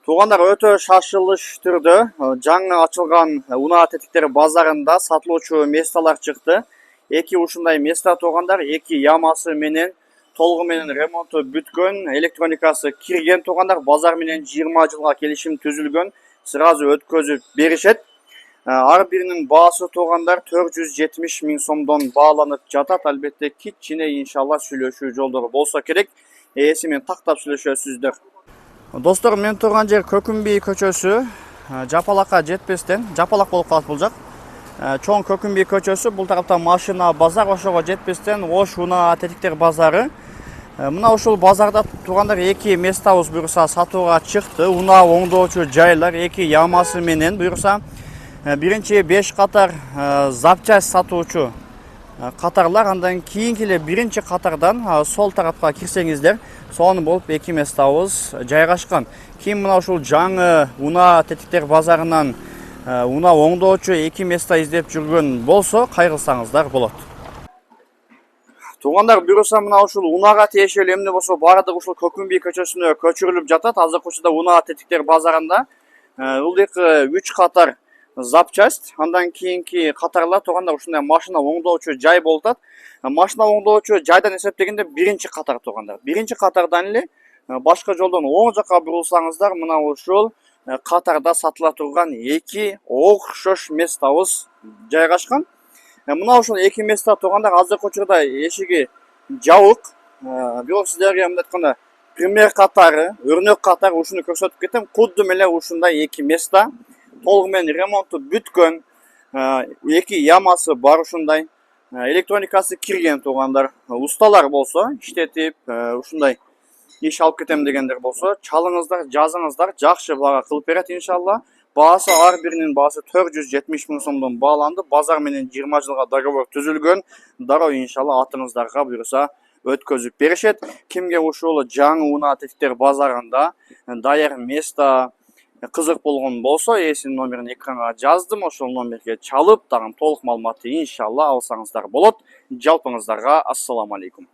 Туугандар өтө шашылыштырды. Жаңы ачылган унаа тетиктери базарында сатылуучу месталар чыкты. Эки ушундай места туугандар, эки ямасы менен толугу менен ремонту бүткөн, электроникасы кирген туугандар, базар менен 20 жылга келишим түзүлгөн, сразу өткөзүп беришет. Ар биринин баасы туугандар 470 миң сомдон бааланып жатат. Албетте кичине иншалла сүйлөшүү жолдору болсо керек. Ээси менен тактап сүйлөшөсүздөр. Достор, мен турган жер Көкүмбий көчөсү, Жапалакка жетпестен, Жапалак болуп калат бул жак. Чоң Көкүмбий көчөсү, бул тарапта машина базар, ошого жетпестен Ош унаа тетиктер базары. Мына ушул базарда тургандар эки местабыз буюрса сатууга чыкты. Унаа оңдоочу жайлар, эки ямасы менен буюрса биринчи 5 катар запчасть сатуучу катарлар, андан кийинки эле биринчи катардан сол тарапка кирсеңиздер, сонун болуп эки местабыз жайгашкан. Ким мына ушул жаңы унаа тетиктер базарынан унаа оңдоочу эки места издеп жүргөн болсо, кайрылсаңыздар болот. Туугандар, буюрса мына ушул унаага тиешелүү эмне болсо баардыгы ушул Көкүмбий көчөсүнө көчүрүлүп жатат. Азыркы учурда унаа тетиктер базарында ылдыйкы 3 катар запчасть, андан кийинки катарлар туугандар ушундай машина оңдоочу жай болуп атат. Машина оңдоочу жайдан эсептегенде биринчи катар туугандар. Биринчи катардан эле башка жолдон оң жакка бурулсаңыздар, мына ушул катарда сатыла турган эки окшош местабыз жайгашкан. Мына ушул эки места туугандар азыркы учурда эшиги жабык. Бирок сиздерге мындай айтканда пример катары, өрнөк катары ушуну көрсөтүп кетем. Кудду эле ушундай эки места толугу менен ремонту бүткөн, эки ямасы бар ушундай. Электроникасы кирген туугандар. Усталар болсо иштетип, ушундай иш алып кетем дегендер болсо, чалыңыздар, жазыңыздар, жакшы бага кылып берет иншалла. Баасы ар биринин баасы 470 миң сомдон бааланды. Базар менен 20 жылга договор түзүлгөн. Дароо иншалла атыңыздарга буюрса өткөзүп беришет. Кимге ушул жаңы унаа тетиктер базарында даяр места кызык болгон болсо, ээсинин номерин экранга жаздым. Ошол номерге чалып, тагын толук маалыматты иншалла алсаңыздар болот. Жалпыңыздарга ассаламу алейкум.